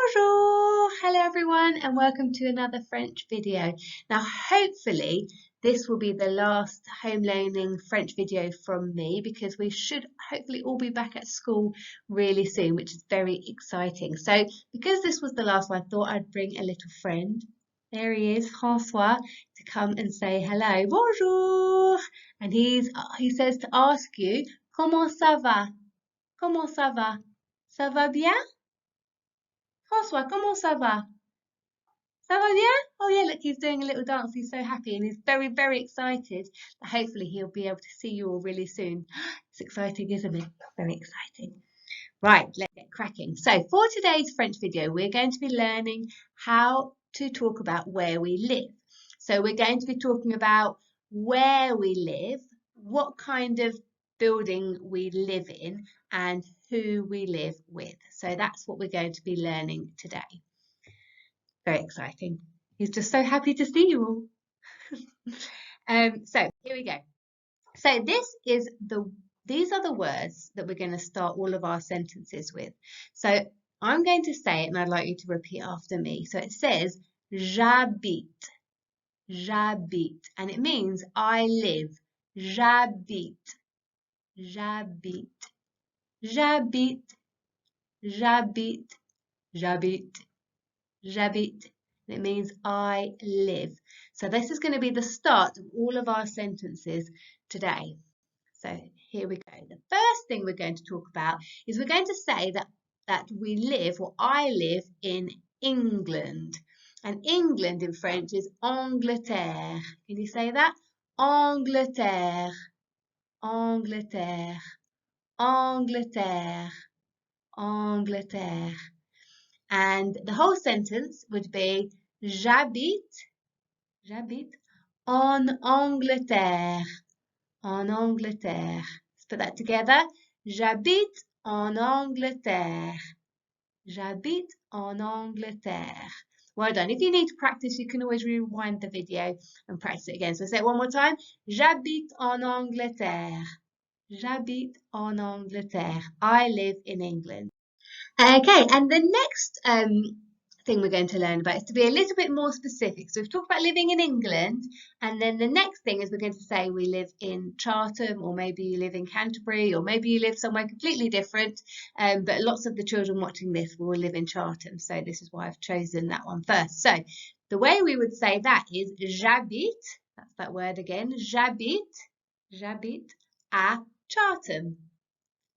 Bonjour! Hello everyone and welcome to another French video. Now hopefully this will be the last home learning French video from me because we should hopefully all be back at school really soon, which is very exciting. So because this was the last one, I thought I'd bring a little friend. There he is, François, to come and say hello. Bonjour! And he says to ask you, comment ça va? Comment ça va? Ça va bien? François, comment ça va? Ça va bien? Oh yeah, look, he's doing a little dance. He's so happy and he's very, very excited that hopefully he'll be able to see you all really soon. It's exciting, isn't it? Very exciting. Right, let's get cracking. So for today's French video, we're going to be learning how to talk about where we live. So we're going to be talking about where we live, what kind of building we live in, and who we live with. So that's what we're going to be learning today. Very exciting. He's just so happy to see you all. So here we go. So these are the words that we're going to start all of our sentences with. So I'm going to say it and I'd like you to repeat after me. So it says j'habite, j'habite, and it means I live. J'habite, j'habite, j'habite, j'habite, j'habite, j'habite. It means I live. So this is going to be the start of all of our sentences today. So here we go. The first thing we're going to talk about is we're going to say that we live, or I live, in England. And England in French is Angleterre. Can you say that? Angleterre, Angleterre, Angleterre, Angleterre. And the whole sentence would be j'habite en Angleterre, en Angleterre. Let's put that together. J'habite en Angleterre, j'habite en Angleterre. Well done. If you need to practice, you can always rewind the video and practice it again. So say it one more time. J'habite en Angleterre, j'habite en Angleterre. I live in England. Okay, and the next thing we're going to learn about is to be a little bit more specific. So we've talked about living in England, and then the next thing is we're going to say we live in Chartham, or maybe you live in Canterbury, or maybe you live somewhere completely different. But lots of the children watching this will live in Chartham, so this is why I've chosen that one first. So the way we would say that is j'habite, that's that word again, j'habite à Chartham,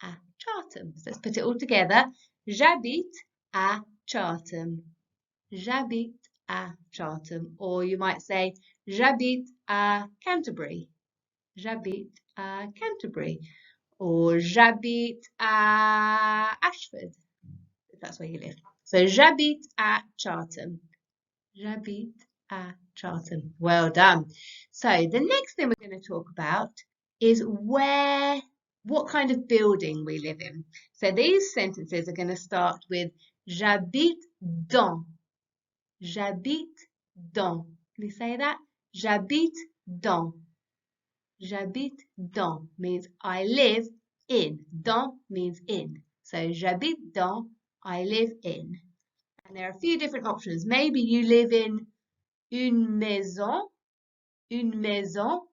à Chartham. So let's put it all together. J'habite à Chartham. J'habite à Chartham. Or you might say, j'habite à Canterbury. J'habite à Canterbury. Or j'habite à Ashford, if that's where you live. So j'habite à Chartham. J'habite à Chartham. Well done. So the next thing we're going to talk about is what kind of building we live in. So these sentences are going to start with j'habite dans. J'habite dans. Can you say that? J'habite dans. J'habite dans means I live in. Dans means in. So j'habite dans, I live in. And there are a few different options. Maybe you live in une maison,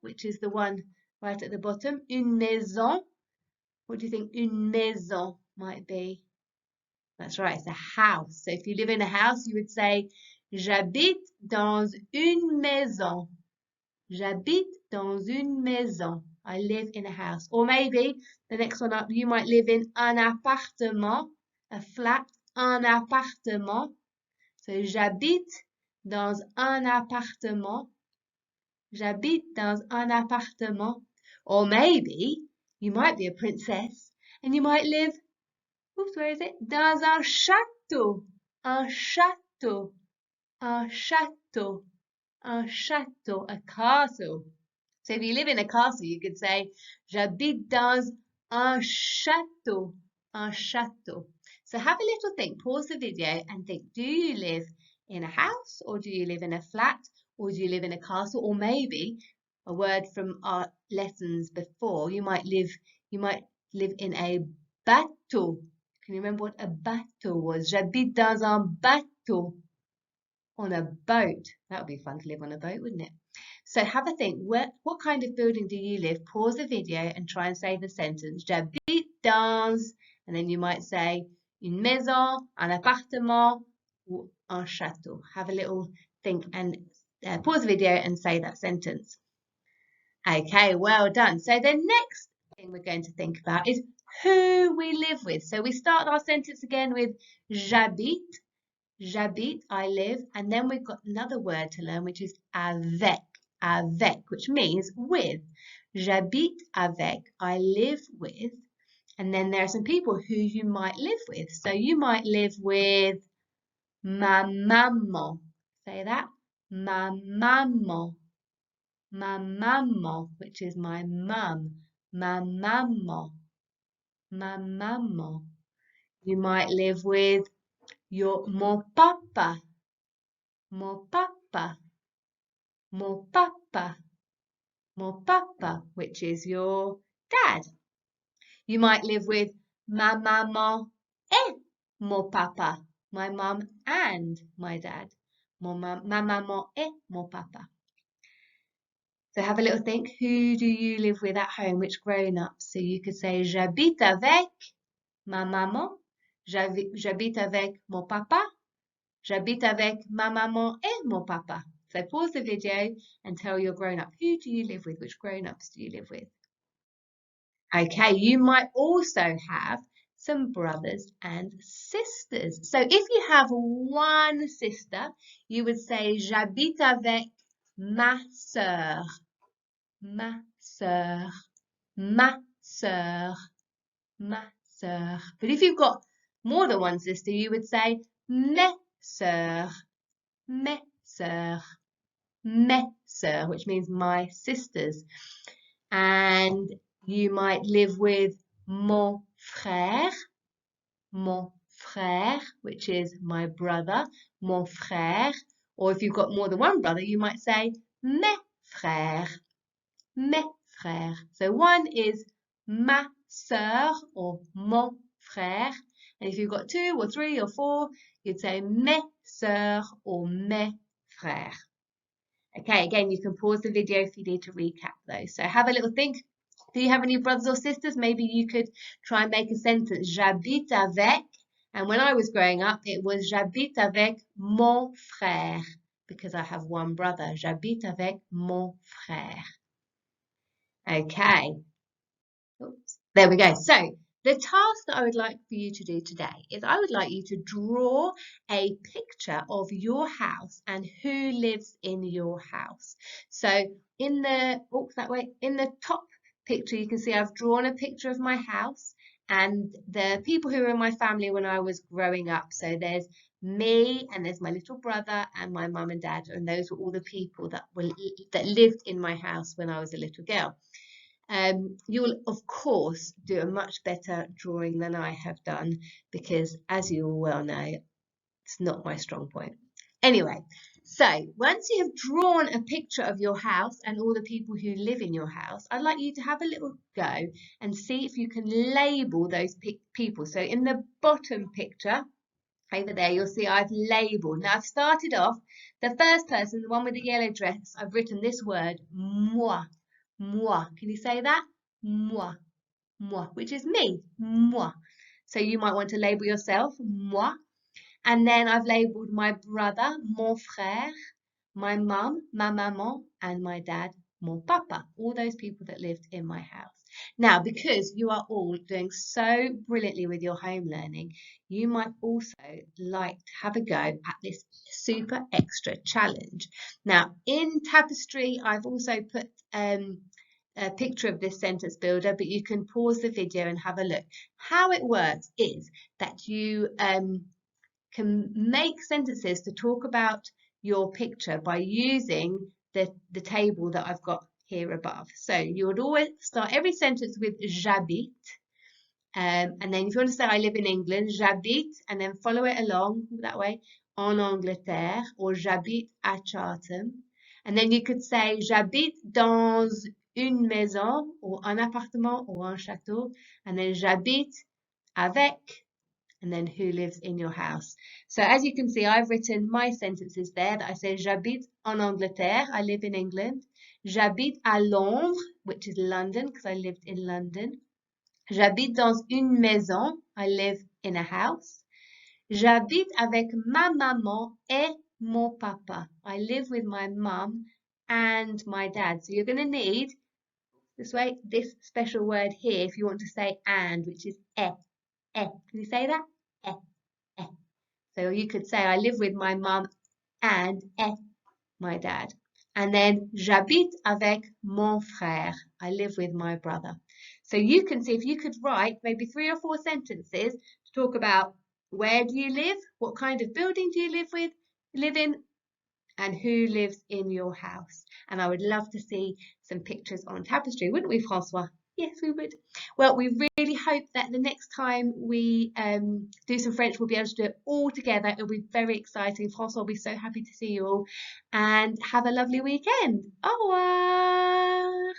which is the one right at the bottom. Une maison. What do you think une maison might be? That's right, it's a house. So if you live in a house, you would say j'habite dans une maison. J'habite dans une maison. I live in a house. Or maybe the next one up, you might live in un appartement, a flat, un appartement. So j'habite dans un appartement. J'habite dans un appartement. Or maybe you might be a princess and you might live, oops, where is it? Dans un château. Un château. Un château. Un château. A castle. So if you live in a castle, you could say, j'habite dans un château. Un château. So have a little think. Pause the video and think, do you live in a house, or do you live in a flat, or do you live in a castle? Or maybe a word from our lessons before, you might live in a bateau. Can you remember what a bateau was? J'habite dans un bateau. On a boat. That would be fun to live on a boat, wouldn't it? So have a think. What kind of building do you live? Pause the video and try and say the sentence. J'habite dans, and then you might say une maison, un appartement, ou un château. Have a little think and pause the video and say that sentence. Okay, well done. So the next thing we're going to think about is who we live with. So we start our sentence again with j'habite. J'habite, I live, and then we've got another word to learn, which is avec, avec, which means with. J'habite avec, I live with, and then there are some people who you might live with. So you might live with ma maman. Say that, ma maman, ma maman, which is my mum, ma maman, ma maman. You might live with mon papa, mon papa, mon papa, mon papa, which is your dad. You might live with ma maman et mon papa, my mum and my dad. Ma maman et mon papa. So have a little think, who do you live with at home, which grown-ups? So you could say j'habite avec ma maman, j'habite avec mon papa, j'habite avec ma maman et mon papa. So pause the video and tell your grown-up, who do you live with? Which grown-ups do you live with? Okay, you might also have some brothers and sisters. So if you have one sister, you would say j'habite avec ma sœur, ma sœur, ma sœur, ma sœur. But if you've got more than one sister, you would say mes sœurs, mes sœurs, mes sœurs, which means my sisters. And you might live with mon frère, which is my brother, mon frère. Or if you've got more than one brother, you might say mes frères, mes frères. So one is ma sœur or mon frère. And if you've got two or three or four, you'd say mes sœurs or mes frères. Okay, again, you can pause the video if you need to recap those. So have a little think. Do you have any brothers or sisters? Maybe you could try and make a sentence. J'habite avec. And when I was growing up, it was j'habite avec mon frère because I have one brother. J'habite avec mon frère. Okay. Oops. There we go. So the task that I would like for you to do today is I would like you to draw a picture of your house and who lives in your house. So in the, in the top picture, you can see I've drawn a picture of my house and the people who were in my family when I was growing up. So there's me and there's my little brother and my mum and dad, and those were all the people that lived in my house when I was a little girl. You will, of course, do a much better drawing than I have done because, as you all well know, it's not my strong point. Anyway, so once you have drawn a picture of your house and all the people who live in your house, I'd like you to have a little go and see if you can label those people. So in the bottom picture, over there, you'll see I've labelled. Now, I've started off, the first person, the one with the yellow dress, I've written this word, moi. Moi. Can you say that? Moi. Moi, which is me. Moi. So you might want to label yourself, moi. And then I've labelled my brother, mon frère, my mum, ma maman, and my dad, mon papa. All those people that lived in my house. Now, because you are all doing so brilliantly with your home learning, you might also like to have a go at this super extra challenge. Now, in Tapestry, I've also put a picture of this sentence builder, but you can pause the video and have a look. How it works is that you can make sentences to talk about your picture by using the table that I've got here above. So you would always start every sentence with j'habite, and then if you want to say I live in England, j'habite, and then follow it along that way, en Angleterre, or j'habite à Chatham. And then you could say j'habite dans une maison, or un appartement, or un château, and then j'habite avec and then who lives in your house. So as you can see, I've written my sentences there that I say, j'habite en Angleterre, I live in England. J'habite à Londres, which is London, because I lived in London. J'habite dans une maison, I live in a house. J'habite avec ma maman et mon papa. I live with my mum and my dad. So you're going to need this special word here if you want to say and, which is eh. Can you say that? Eh. So you could say, I live with my mum and my dad. And then, j'habite avec mon frère. I live with my brother. So you can see if you could write maybe 3 or 4 sentences to talk about where do you live, what kind of building do you live in, and who lives in your house. And I would love to see some pictures on tapestry, wouldn't we, Francois? Yes, we would. Well, we really hope that the next time we do some French, we'll be able to do it all together. It'll be very exciting. Francois will be so happy to see you all. And have a lovely weekend. Au revoir.